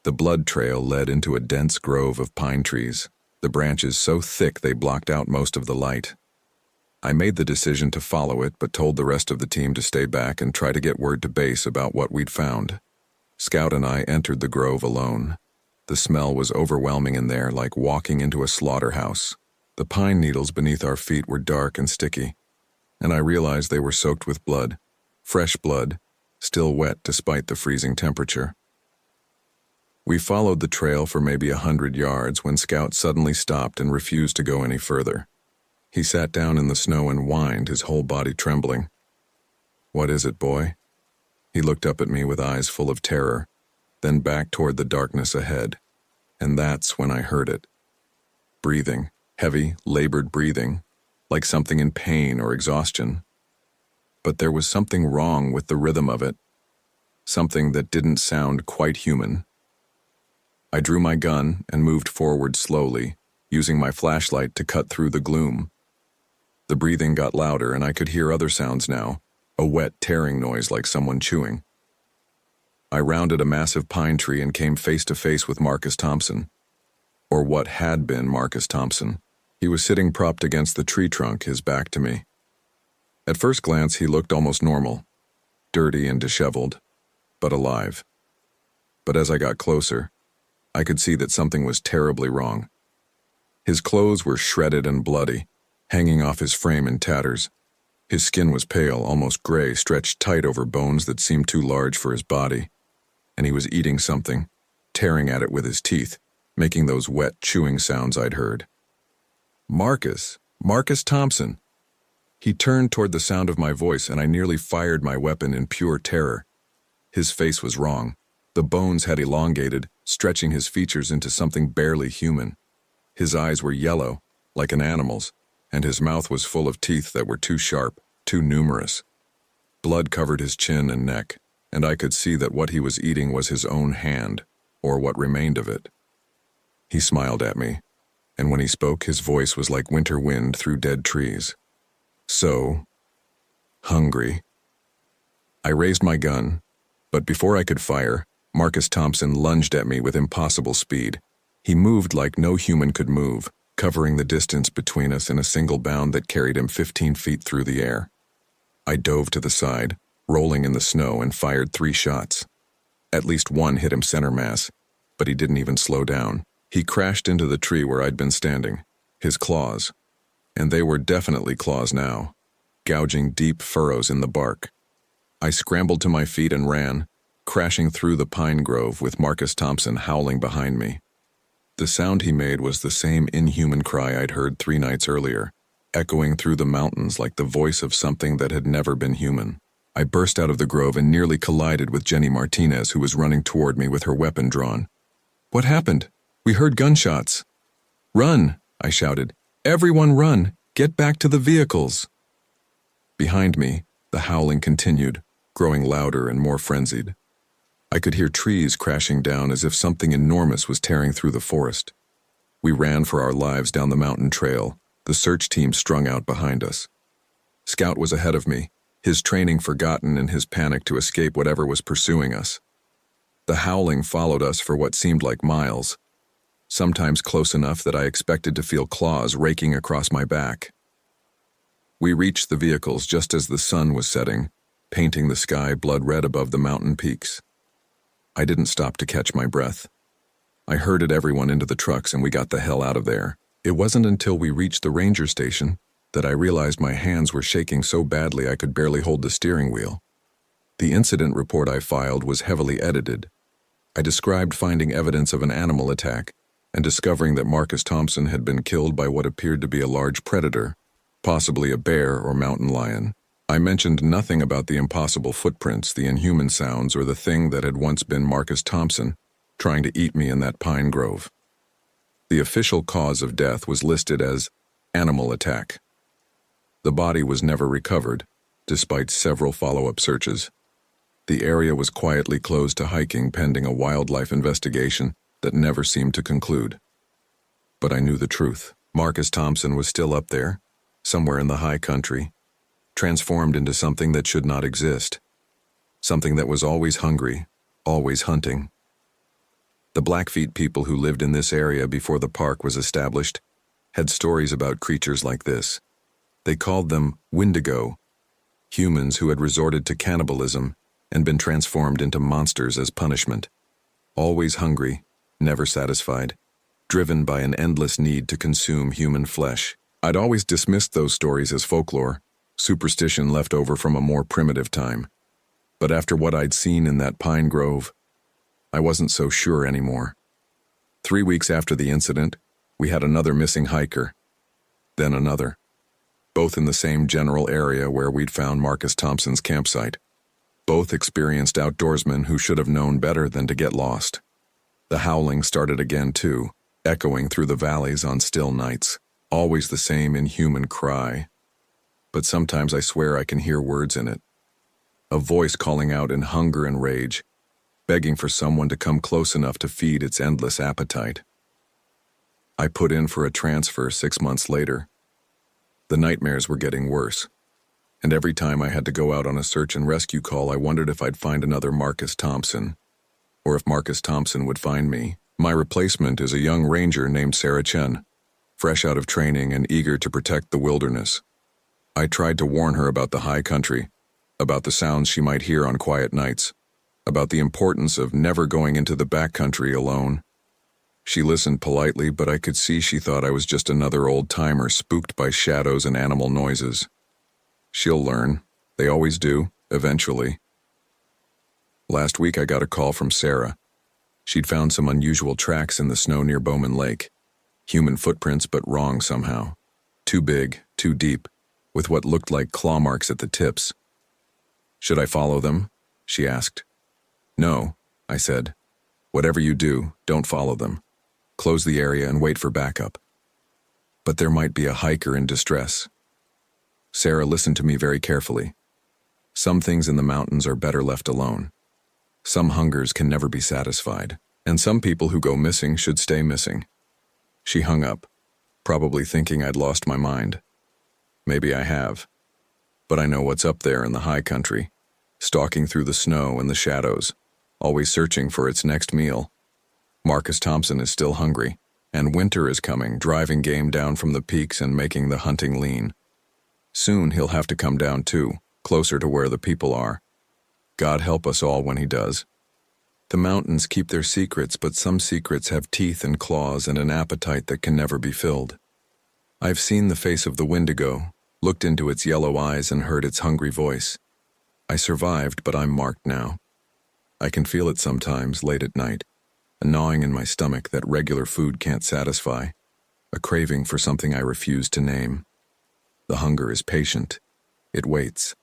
The blood trail led into a dense grove of pine trees, the branches so thick they blocked out most of the light. I made the decision to follow it, but told the rest of the team to stay back and try to get word to base about what we'd found. Scout and I entered the grove alone. The smell was overwhelming in there, like walking into a slaughterhouse. The pine needles beneath our feet were dark and sticky, and I realized they were soaked with blood. Fresh blood, still wet despite the freezing temperature. We followed the trail for maybe 100 yards when Scout suddenly stopped and refused to go any further. He sat down in the snow and whined, his whole body trembling. "What is it, boy?" He looked up at me with eyes full of terror, then back toward the darkness ahead. And that's when I heard it. Breathing, heavy, labored breathing, like something in pain or exhaustion. But there was something wrong with the rhythm of it, something that didn't sound quite human. I drew my gun and moved forward slowly, using my flashlight to cut through the gloom. The breathing got louder and I could hear other sounds now, a wet tearing noise like someone chewing. I rounded a massive pine tree and came face to face with Marcus Thompson, or what had been Marcus Thompson. He was sitting propped against the tree trunk, his back to me. At first glance, he looked almost normal, dirty and disheveled, but alive. But as I got closer, I could see that something was terribly wrong. His clothes were shredded and bloody, hanging off his frame in tatters. His skin was pale, almost gray, stretched tight over bones that seemed too large for his body. And he was eating something, tearing at it with his teeth. making those wet, chewing sounds I'd heard. Marcus Thompson. He turned toward the sound of my voice, and I nearly fired my weapon in pure terror. His face was wrong. The bones had elongated, stretching his features into something barely human. His eyes were yellow, like an animal's, and his mouth was full of teeth that were too sharp, too numerous. Blood covered his chin and neck, and I could see that what he was eating was his own hand, or what remained of it. He smiled at me, and when he spoke, his voice was like winter wind through dead trees. So, hungry. I raised my gun, but before I could fire, Marcus Thompson lunged at me with impossible speed. He moved like no human could move, covering the distance between us in a single bound that carried him 15 feet through the air. I dove to the side, rolling in the snow, and fired 3 shots. At least one hit him center mass, but he didn't even slow down. He crashed into the tree where I'd been standing, his claws, and they were definitely claws now, gouging deep furrows in the bark. I scrambled to my feet and ran, crashing through the pine grove with Marcus Thompson howling behind me. The sound he made was the same inhuman cry I'd heard 3 nights earlier, echoing through the mountains like the voice of something that had never been human. I burst out of the grove and nearly collided with Jenny Martinez, who was running toward me with her weapon drawn. "What happened? We heard gunshots." "Run!" I shouted. "Everyone run! Get back to the vehicles!" Behind me, the howling continued, growing louder and more frenzied. I could hear trees crashing down as if something enormous was tearing through the forest. We ran for our lives down the mountain trail, the search team strung out behind us. Scout was ahead of me, his training forgotten in his panic to escape whatever was pursuing us. The howling followed us for what seemed like miles, sometimes close enough that I expected to feel claws raking across my back. We reached the vehicles just as the sun was setting, painting the sky blood red above the mountain peaks. I didn't stop to catch my breath. I herded everyone into the trucks and we got the hell out of there. It wasn't until we reached the ranger station that I realized my hands were shaking so badly I could barely hold the steering wheel. The incident report I filed was heavily edited. I described finding evidence of an animal attack and discovering that Marcus Thompson had been killed by what appeared to be a large predator, possibly a bear or mountain lion. I mentioned nothing about the impossible footprints, the inhuman sounds, or the thing that had once been Marcus Thompson trying to eat me in that pine grove. The official cause of death was listed as animal attack. The body was never recovered, despite several follow-up searches. The area was quietly closed to hiking pending a wildlife investigation that never seemed to conclude. But I knew the truth. Marcus Thompson was still up there, somewhere in the high country, transformed into something that should not exist, something that was always hungry, always hunting. The Blackfeet people who lived in this area before the park was established had stories about creatures like this. They called them Wendigo, humans who had resorted to cannibalism and been transformed into monsters as punishment. Always hungry, never satisfied, driven by an endless need to consume human flesh. I'd always dismissed those stories as folklore, superstition left over from a more primitive time. But after what I'd seen in that pine grove, I wasn't so sure anymore. 3 weeks after the incident, we had another missing hiker, then another, both in the same general area where we'd found Marcus Thompson's campsite. Both experienced outdoorsmen who should have known better than to get lost. The howling started again too, echoing through the valleys on still nights, always the same inhuman cry. But sometimes I swear I can hear words in it. A voice calling out in hunger and rage, begging for someone to come close enough to feed its endless appetite. I put in for a transfer 6 months later. The nightmares were getting worse, and every time I had to go out on a search and rescue call, I wondered if I'd find another Marcus Thompson, or if Marcus Thompson would find me. My replacement is a young ranger named Sarah Chen, fresh out of training and eager to protect the wilderness. I tried to warn her about the high country, about the sounds she might hear on quiet nights, about the importance of never going into the backcountry alone. She listened politely, but I could see she thought I was just another old-timer spooked by shadows and animal noises. She'll learn. They always do, eventually. Last week I got a call from Sarah. She'd found some unusual tracks in the snow near Bowman Lake. Human footprints, but wrong somehow. Too big, too deep, with what looked like claw marks at the tips. "Should I follow them?" she asked. "No," I said. "Whatever you do, don't follow them. Close the area and wait for backup." "But there might be a hiker in distress." Sarah listened to me very carefully. Some things in the mountains are better left alone. Some hungers can never be satisfied, and some people who go missing should stay missing. She hung up, probably thinking I'd lost my mind. Maybe I have. But I know what's up there in the high country, stalking through the snow and the shadows, always searching for its next meal. Marcus Thompson is still hungry, and winter is coming, driving game down from the peaks and making the hunting lean. Soon he'll have to come down too, closer to where the people are. God help us all when he does. The mountains keep their secrets, but some secrets have teeth and claws and an appetite that can never be filled. I've seen the face of the Wendigo, looked into its yellow eyes and heard its hungry voice. I survived, but I'm marked now. I can feel it sometimes, late at night, a gnawing in my stomach that regular food can't satisfy, a craving for something I refuse to name. The hunger is patient. It waits.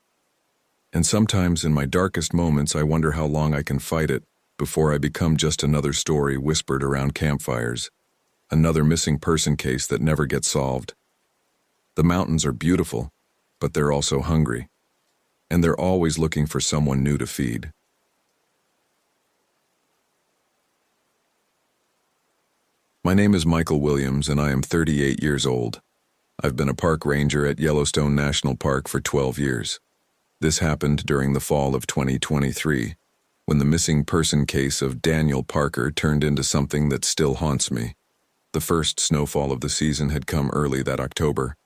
And sometimes in my darkest moments I wonder how long I can fight it before I become just another story whispered around campfires, another missing person case that never gets solved. The mountains are beautiful, but they're also hungry, and they're always looking for someone new to feed. My name is Michael Williams, and I am 38 years old. I've been a park ranger at Yellowstone National Park for 12 years. This happened during the fall of 2023, when the missing person case of Daniel Parker turned into something that still haunts me. The first snowfall of the season had come early that October,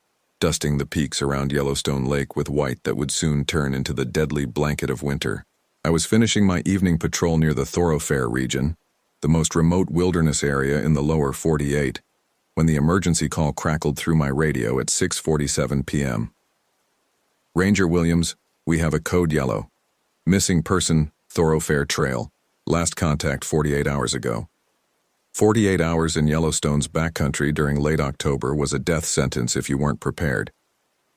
dusting the peaks around Yellowstone Lake with white that would soon turn into the deadly blanket of winter. I was finishing my evening patrol near the Thoroughfare region, the most remote wilderness area in the lower 48, when the emergency call crackled through my radio at 6:47 p.m. "Ranger Williams, we have a code yellow. Missing person, Thoroughfare Trail. Last contact 48 hours ago." 48 hours in Yellowstone's backcountry during late October was a death sentence if you weren't prepared.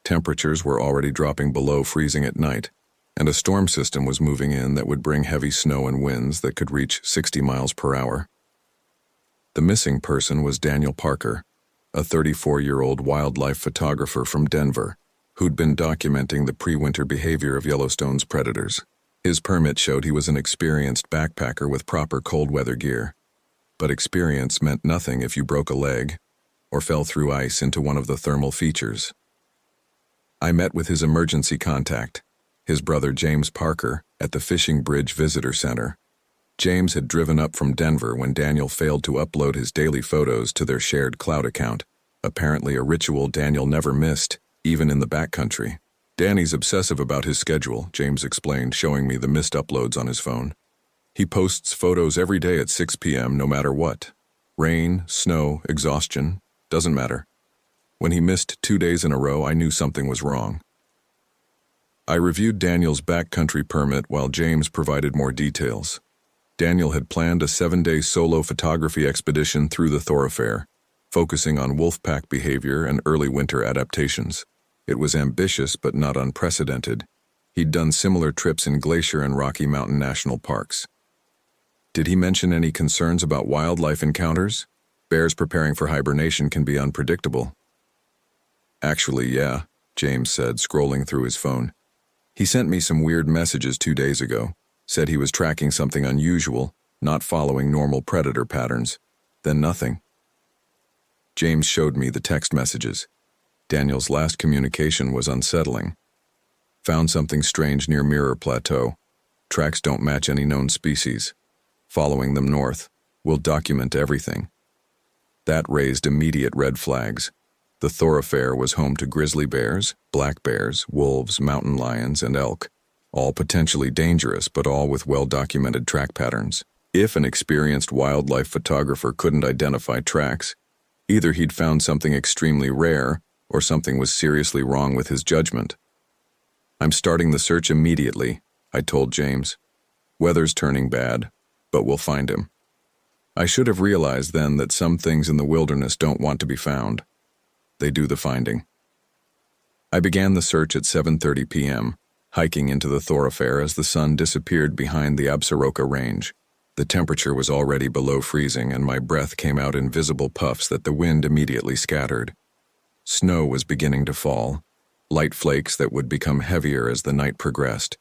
Temperatures were already dropping below freezing at night, and a storm system was moving in that would bring heavy snow and winds that could reach 60 miles per hour. The missing person was Daniel Parker, a 34-year-old wildlife photographer from Denver, who'd been documenting the pre-winter behavior of Yellowstone's predators. His permit showed he was an experienced backpacker with proper cold weather gear. But experience meant nothing if you broke a leg or fell through ice into one of the thermal features. I met with his emergency contact, his brother James Parker, at the Fishing Bridge Visitor Center. James had driven up from Denver when Daniel failed to upload his daily photos to their shared cloud account, apparently a ritual Daniel never missed, even in the backcountry. "Danny's obsessive about his schedule," James explained, showing me the missed uploads on his phone. "He posts photos every day at 6 p.m. no matter what. Rain, snow, exhaustion, doesn't matter. When he missed 2 days in a row, I knew something was wrong." I reviewed Daniel's backcountry permit while James provided more details. Daniel had planned a 7-day solo photography expedition through the Thoroughfare, focusing on wolfpack behavior and early winter adaptations. It was ambitious but not unprecedented. He'd done similar trips in Glacier and Rocky Mountain National Parks. Did he mention any concerns about wildlife encounters? Bears preparing for hibernation can be unpredictable. "Actually, yeah," James said, scrolling through his phone. "He sent me some weird messages 2 days ago. Said he was tracking something unusual, not following normal predator patterns. Then nothing." James showed me the text messages. Daniel's last communication was unsettling. "Found something strange near Mirror Plateau. Tracks don't match any known species. Following them north. We'll document everything." That raised immediate red flags. The Thoroughfare was home to grizzly bears, black bears, wolves, mountain lions, and elk, all potentially dangerous but all with well-documented track patterns. If an experienced wildlife photographer couldn't identify tracks, either he'd found something extremely rare or something was seriously wrong with his judgment. "I'm starting the search immediately," I told James. "Weather's turning bad, but we'll find him." I should have realized then that some things in the wilderness don't want to be found. They do the finding. I began the search at 7:30 p.m., hiking into the thoroughfare as the sun disappeared behind the Absaroka Range. The temperature was already below freezing, and my breath came out in visible puffs that the wind immediately scattered. Snow was beginning to fall, light flakes that would become heavier as the night progressed.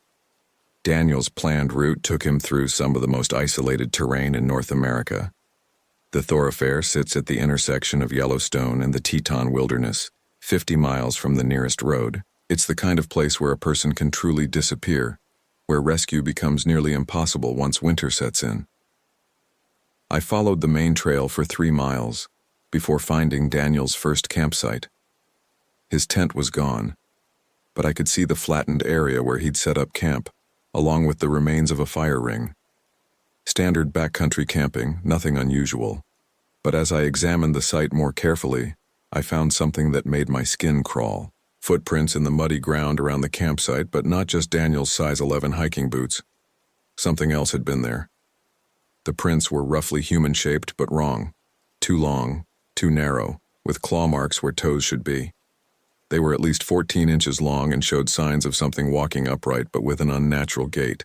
Daniel's planned route took him through some of the most isolated terrain in North America. The thoroughfare sits at the intersection of Yellowstone and the Teton Wilderness, 50 miles from the nearest road. It's the kind of place where a person can truly disappear, where rescue becomes nearly impossible once winter sets in. I followed the main trail for 3 miles before finding Daniel's first campsite. His tent was gone, but I could see the flattened area where he'd set up camp, along with the remains of a fire ring. Standard backcountry camping, nothing unusual. But as I examined the site more carefully, I found something that made my skin crawl. Footprints in the muddy ground around the campsite, but not just Daniel's size 11 hiking boots. Something else had been there. The prints were roughly human-shaped, but wrong. Too long, too narrow, with claw marks where toes should be. They were at least 14 inches long and showed signs of something walking upright but with an unnatural gait.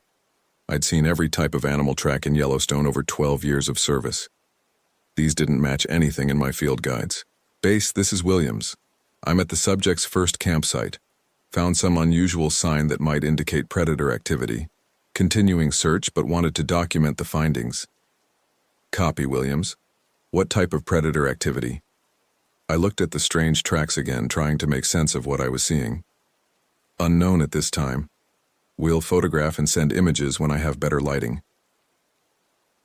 I'd seen every type of animal track in Yellowstone over 12 years of service. These didn't match anything in my field guides. Base, this is Williams. I'm at the subject's first campsite. Found some unusual sign that might indicate predator activity. Continuing search, but wanted to document the findings. Copy, Williams. What type of predator activity? I looked at the strange tracks again, trying to make sense of what I was seeing. Unknown at this time. We'll photograph and send images when I have better lighting.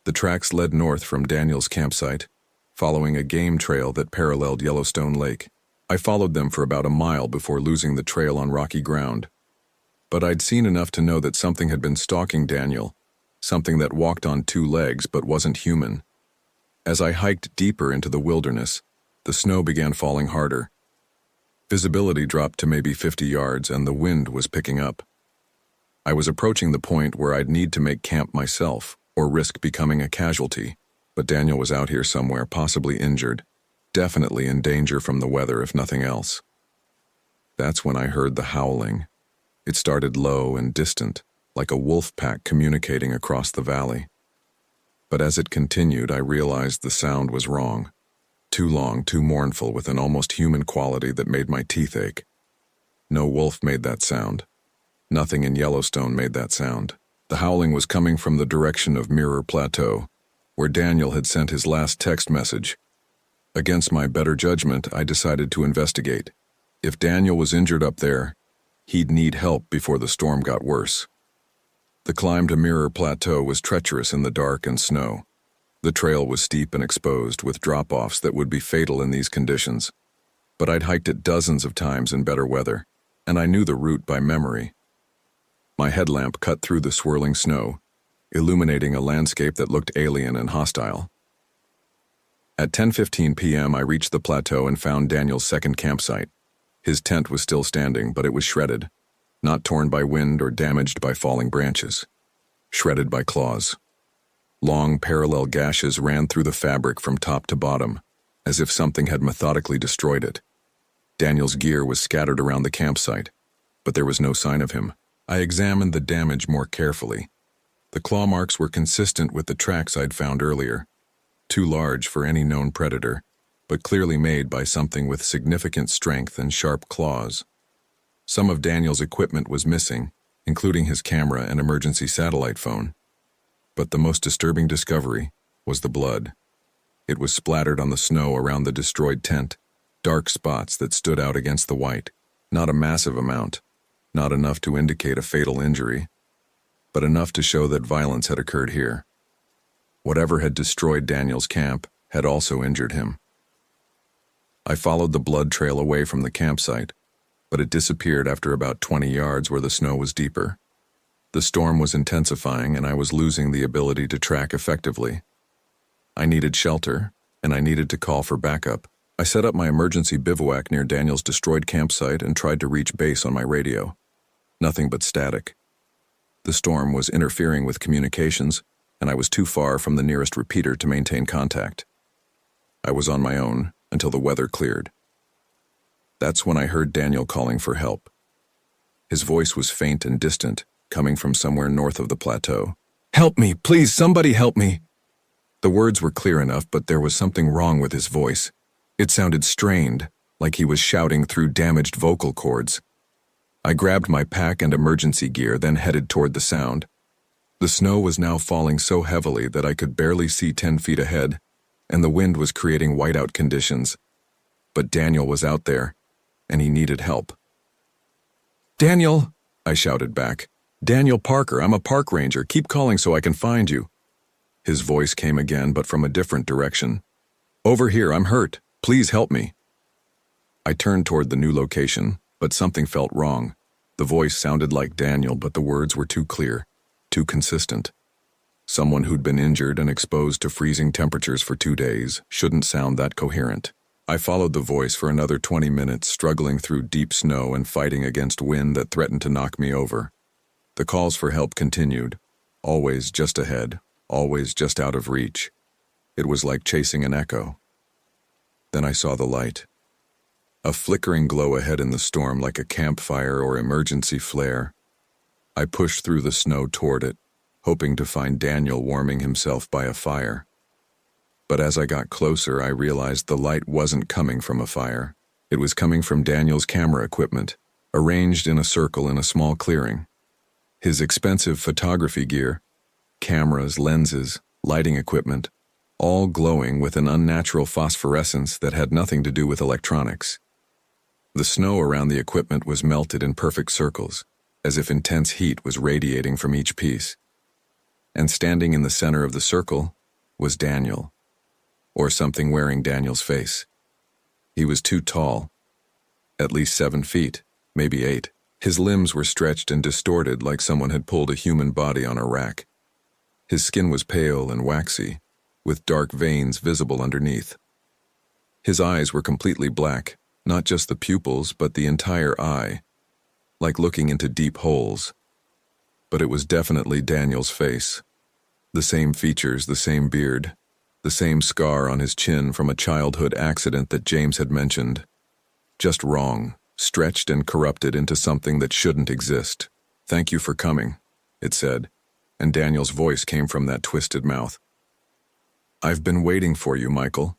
The tracks led north from Daniel's campsite, following a game trail that paralleled Yellowstone Lake. I followed them for about a mile before losing the trail on rocky ground. But I'd seen enough to know that something had been stalking Daniel, something that walked on 2 legs but wasn't human. As I hiked deeper into the wilderness, the snow began falling harder. Visibility dropped to maybe 50 yards and the wind was picking up. I was approaching the point where I'd need to make camp myself or risk becoming a casualty, but Daniel was out here somewhere, possibly injured, definitely in danger from the weather if nothing else. That's when I heard the howling. It started low and distant, like a wolf pack communicating across the valley. But as it continued, I realized the sound was wrong. Too long, too mournful, with an almost human quality that made my teeth ache. No wolf made that sound. Nothing in Yellowstone made that sound. The howling was coming from the direction of Mirror Plateau, where Daniel had sent his last text message. Against my better judgment, I decided to investigate. If Daniel was injured up there, he'd need help before the storm got worse. The climb to Mirror Plateau was treacherous in the dark and snow. The trail was steep and exposed, with drop-offs that would be fatal in these conditions. But I'd hiked it dozens of times in better weather, and I knew the route by memory. My headlamp cut through the swirling snow, illuminating a landscape that looked alien and hostile. At 10:15 p.m., I reached the plateau and found Daniel's second campsite. His tent was still standing, but it was shredded, not torn by wind or damaged by falling branches. Shredded by claws. Long, parallel gashes ran through the fabric from top to bottom, as if something had methodically destroyed it. Daniel's gear was scattered around the campsite, but there was no sign of him. I examined the damage more carefully. The claw marks were consistent with the tracks I'd found earlier. Too large for any known predator, but clearly made by something with significant strength and sharp claws. Some of Daniel's equipment was missing, including his camera and emergency satellite phone. But the most disturbing discovery was the blood. It was splattered on the snow around the destroyed tent, dark spots that stood out against the white. Not a massive amount, not enough to indicate a fatal injury, but enough to show that violence had occurred here. Whatever had destroyed Daniel's camp had also injured him. I followed the blood trail away from the campsite, but it disappeared after about 20 yards where the snow was deeper. The storm was intensifying and I was losing the ability to track effectively. I needed shelter, and I needed to call for backup. I set up my emergency bivouac near Daniel's destroyed campsite and tried to reach base on my radio. Nothing but static. The storm was interfering with communications, and I was too far from the nearest repeater to maintain contact. I was on my own until the weather cleared. That's when I heard Daniel calling for help. His voice was faint and distant, coming from somewhere north of the plateau. "Help me, please, somebody help me!" The words were clear enough, but there was something wrong with his voice. It sounded strained, like he was shouting through damaged vocal cords. I grabbed my pack and emergency gear, then headed toward the sound. The snow was now falling so heavily that I could barely see 10 feet ahead, and the wind was creating whiteout conditions. But Daniel was out there, and he needed help. "Daniel!" I shouted back. "Daniel Parker, I'm a park ranger. Keep calling so I can find you." His voice came again, but from a different direction. "Over here, I'm hurt. Please help me." I turned toward the new location, but something felt wrong. The voice sounded like Daniel, but the words were too clear, too consistent. Someone who'd been injured and exposed to freezing temperatures for 2 days shouldn't sound that coherent. I followed the voice for another 20 minutes, struggling through deep snow and fighting against wind that threatened to knock me over. The calls for help continued, always just ahead, always just out of reach. It was like chasing an echo. Then I saw the light. A flickering glow ahead in the storm, like a campfire or emergency flare. I pushed through the snow toward it, hoping to find Daniel warming himself by a fire. But as I got closer, I realized the light wasn't coming from a fire. It was coming from Daniel's camera equipment, arranged in a circle in a small clearing. His expensive photography gear, cameras, lenses, lighting equipment, all glowing with an unnatural phosphorescence that had nothing to do with electronics. The snow around the equipment was melted in perfect circles, as if intense heat was radiating from each piece. And standing in the center of the circle was Daniel, or something wearing Daniel's face. He was too tall, at least 7 feet, maybe 8. His limbs were stretched and distorted like someone had pulled a human body on a rack. His skin was pale and waxy, with dark veins visible underneath. His eyes were completely black, not just the pupils, but the entire eye, like looking into deep holes. But it was definitely Daniel's face. The same features, the same beard, the same scar on his chin from a childhood accident that James had mentioned. Just wrong, stretched and corrupted into something that shouldn't exist. "Thank you for coming," it said, and Daniel's voice came from that twisted mouth. "I've been waiting for you, Michael."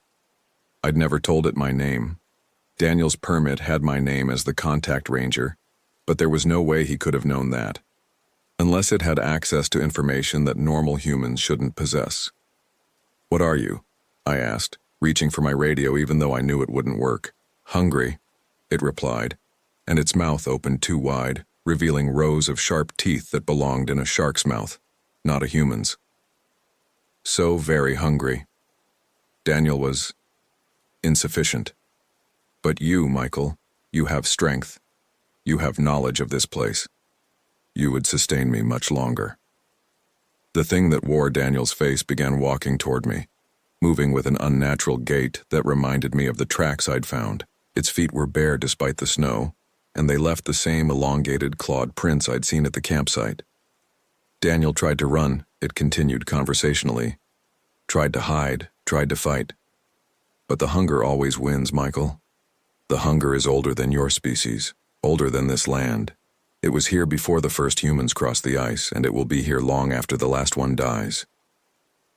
I'd never told it my name. Daniel's permit had my name as the contact ranger, but there was no way he could have known that, unless it had access to information that normal humans shouldn't possess. "What are you?" I asked, reaching for my radio even though I knew it wouldn't work. "Hungry," it replied, and its mouth opened too wide, revealing rows of sharp teeth that belonged in a shark's mouth, not a human's. So very hungry. Daniel was insufficient. "But you, Michael, you have strength. You have knowledge of this place. You would sustain me much longer." The thing that wore Daniel's face began walking toward me, moving with an unnatural gait that reminded me of the tracks I'd found. Its feet were bare despite the snow, and they left the same elongated, clawed prints I'd seen at the campsite. Daniel tried to run, it continued conversationally. Tried to hide, tried to fight. But the hunger always wins, Michael. The hunger is older than your species, older than this land. It was here before the first humans crossed the ice, and it will be here long after the last one dies.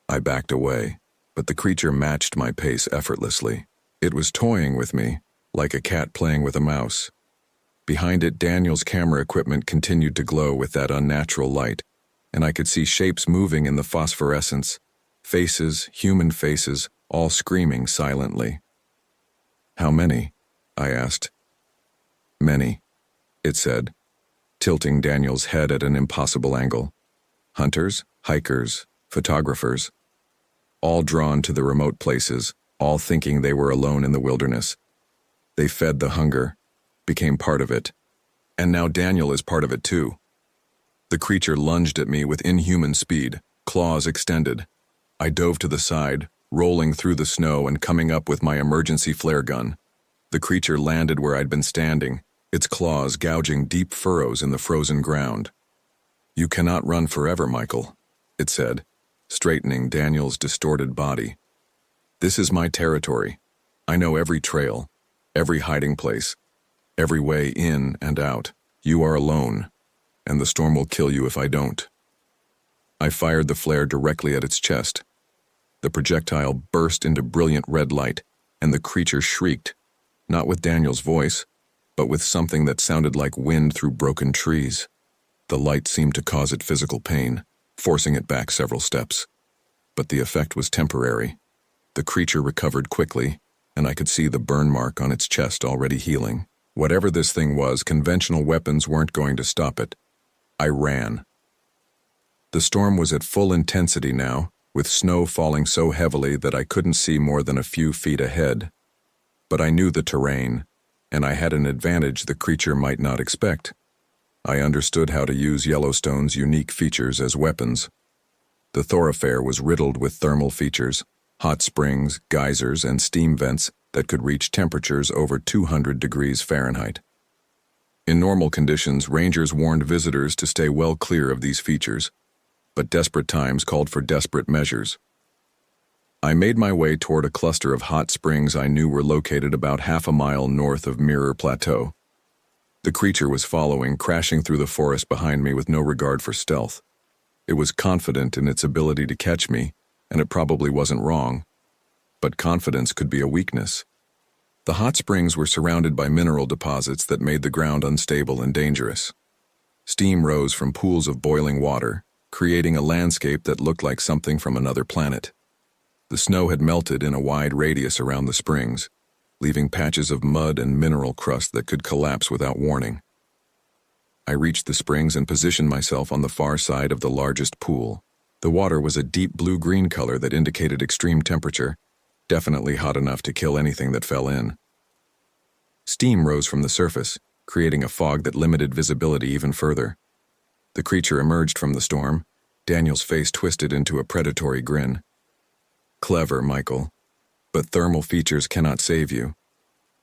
I backed away, but the creature matched my pace effortlessly. It was toying with me, like a cat playing with a mouse. Behind it, Daniel's camera equipment continued to glow with that unnatural light, and I could see shapes moving in the phosphorescence, faces, human faces, all screaming silently. "How many?" I asked. "Many," it said, tilting Daniel's head at an impossible angle. "Hunters, hikers, photographers, all drawn to the remote places, all thinking they were alone in the wilderness. They fed the hunger, became part of it, and now Daniel is part of it too." The creature lunged at me with inhuman speed, claws extended. I dove to the side, rolling through the snow and coming up with my emergency flare gun. The creature landed where I'd been standing, its claws gouging deep furrows in the frozen ground. "You cannot run forever, Michael," it said, straightening Daniel's distorted body. "This is my territory. I know every trail, every hiding place, every way in and out. You are alone, and the storm will kill you if I don't." I fired the flare directly at its chest. The projectile burst into brilliant red light, and the creature shrieked, not with Daniel's voice, but with something that sounded like wind through broken trees. The light seemed to cause it physical pain, forcing it back several steps. But the effect was temporary. The creature recovered quickly, and I could see the burn mark on its chest already healing. Whatever this thing was, conventional weapons weren't going to stop it. I ran. The storm was at full intensity now, with snow falling so heavily that I couldn't see more than a few feet ahead. But I knew the terrain, and I had an advantage the creature might not expect. I understood how to use Yellowstone's unique features as weapons. The thoroughfare was riddled with thermal features, hot springs, geysers, and steam vents that could reach temperatures over 200 degrees Fahrenheit. In normal conditions, rangers warned visitors to stay well clear of these features, but desperate times called for desperate measures. I made my way toward a cluster of hot springs I knew were located about half a mile north of Mirror Plateau. The creature was following, crashing through the forest behind me with no regard for stealth. It was confident in its ability to catch me, and it probably wasn't wrong. But confidence could be a weakness. The hot springs were surrounded by mineral deposits that made the ground unstable and dangerous. Steam rose from pools of boiling water, creating a landscape that looked like something from another planet. The snow had melted in a wide radius around the springs, leaving patches of mud and mineral crust that could collapse without warning. I reached the springs and positioned myself on the far side of the largest pool. The water was a deep blue-green color that indicated extreme temperature, definitely hot enough to kill anything that fell in. Steam rose from the surface, creating a fog that limited visibility even further. The creature emerged from the storm, Daniel's face twisted into a predatory grin. "Clever, Michael. But thermal features cannot save you.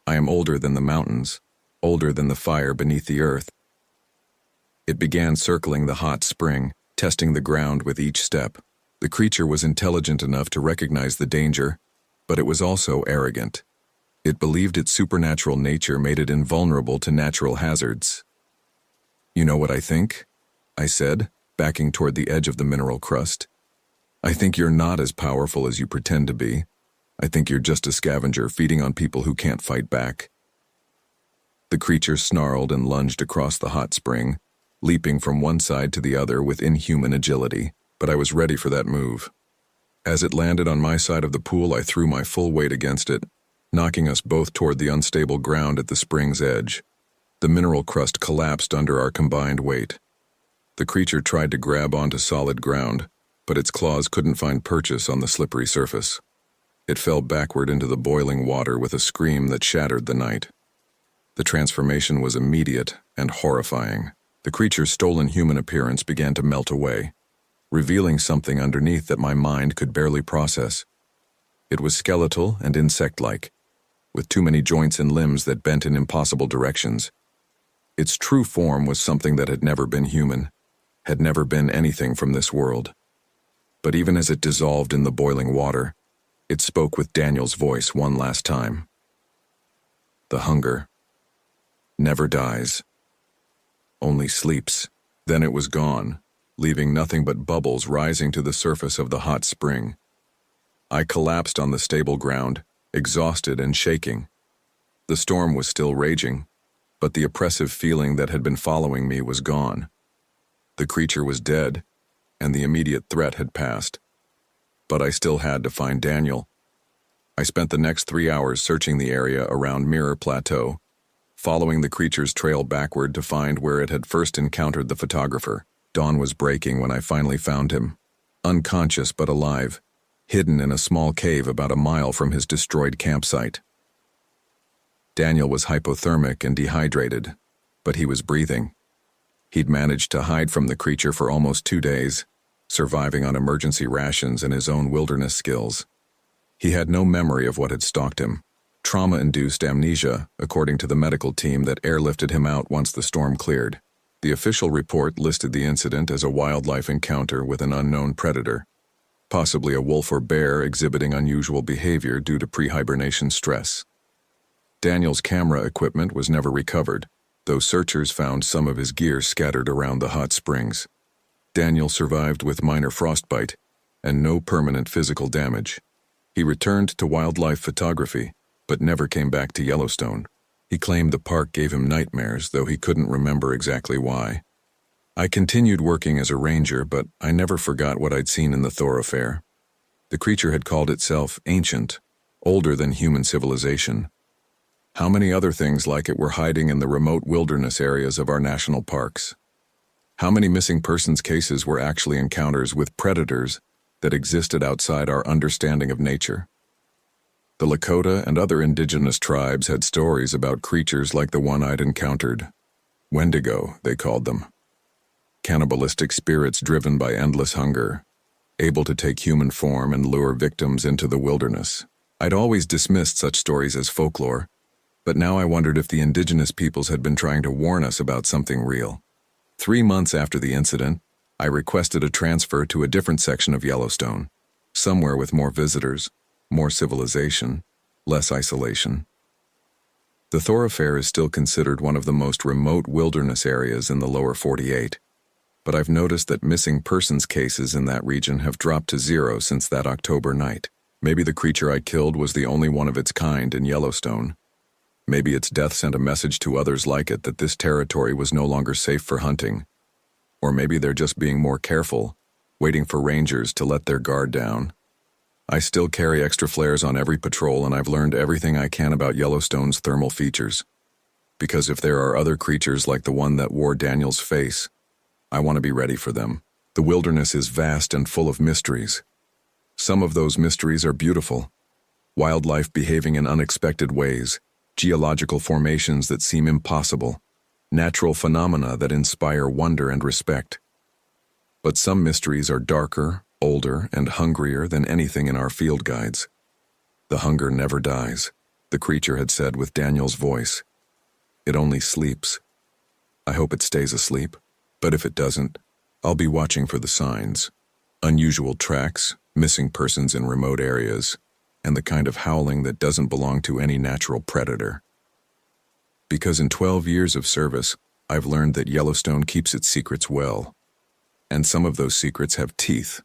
I am older than the mountains, older than the fire beneath the earth." It began circling the hot spring, testing the ground with each step. The creature was intelligent enough to recognize the danger, but it was also arrogant. It believed its supernatural nature made it invulnerable to natural hazards. "You know what I think?" I said, backing toward the edge of the mineral crust. "I think you're not as powerful as you pretend to be. I think you're just a scavenger feeding on people who can't fight back." The creature snarled and lunged across the hot spring, leaping from one side to the other with inhuman agility, but I was ready for that move. As it landed on my side of the pool, I threw my full weight against it, knocking us both toward the unstable ground at the spring's edge. The mineral crust collapsed under our combined weight. The creature tried to grab onto solid ground, but its claws couldn't find purchase on the slippery surface. It fell backward into the boiling water with a scream that shattered the night. The transformation was immediate and horrifying. The creature's stolen human appearance began to melt away, revealing something underneath that my mind could barely process. It was skeletal and insect-like, with too many joints and limbs that bent in impossible directions. Its true form was something that had never been human, had never been anything from this world. But even as it dissolved in the boiling water, it spoke with Daniel's voice one last time. "The hunger never dies, only sleeps." Then it was gone, leaving nothing but bubbles rising to the surface of the hot spring. I collapsed on the stable ground, exhausted and shaking. The storm was still raging, but the oppressive feeling that had been following me was gone. The creature was dead, and the immediate threat had passed. But I still had to find Daniel. I spent the next 3 hours searching the area around Mirror Plateau, following the creature's trail backward to find where it had first encountered the photographer. Dawn was breaking when I finally found him, unconscious but alive, hidden in a small cave about a mile from his destroyed campsite. Daniel was hypothermic and dehydrated, but he was breathing. He'd managed to hide from the creature for almost 2 days, surviving on emergency rations and his own wilderness skills. He had no memory of what had stalked him. Trauma-induced amnesia, according to the medical team that airlifted him out once the storm cleared. The official report listed the incident as a wildlife encounter with an unknown predator. possibly a wolf or bear exhibiting unusual behavior due to pre-hibernation stress. Daniel's camera equipment was never recovered, though searchers found some of his gear scattered around the hot springs. Daniel survived with minor frostbite and no permanent physical damage. He returned to wildlife photography, but never came back to Yellowstone. He claimed the park gave him nightmares, though he couldn't remember exactly why. I continued working as a ranger, but I never forgot what I'd seen in the thoroughfare. The creature had called itself ancient, older than human civilization. How many other things like it were hiding in the remote wilderness areas of our national parks? How many missing persons cases were actually encounters with predators that existed outside our understanding of nature? The Lakota and other indigenous tribes had stories about creatures like the one I'd encountered. Wendigo, they called them. Cannibalistic spirits driven by endless hunger, able to take human form and lure victims into the wilderness. I'd always dismissed such stories as folklore, but now I wondered if the indigenous peoples had been trying to warn us about something real. 3 months after the incident, I requested a transfer to a different section of Yellowstone, somewhere with more visitors, more civilization, less isolation. The thoroughfare is still considered one of the most remote wilderness areas in the lower 48, but I've noticed that missing persons cases in that region have dropped to 0 since that October night. Maybe the creature I killed was the only one of its kind in Yellowstone. Maybe its death sent a message to others like it that this territory was no longer safe for hunting. Or maybe they're just being more careful, waiting for rangers to let their guard down. I still carry extra flares on every patrol, and I've learned everything I can about Yellowstone's thermal features. Because if there are other creatures like the one that wore Daniel's face, I want to be ready for them. The wilderness is vast and full of mysteries. Some of those mysteries are beautiful. Wildlife behaving in unexpected ways, geological formations that seem impossible, natural phenomena that inspire wonder and respect. But some mysteries are darker, older, and hungrier than anything in our field guides. The hunger never dies, the creature had said with Daniel's voice. It only sleeps. I hope it stays asleep, but if it doesn't, I'll be watching for the signs. Unusual tracks, missing persons in remote areas, and the kind of howling that doesn't belong to any natural predator. Because in 12 years of service, I've learned that Yellowstone keeps its secrets well. And some of those secrets have teeth.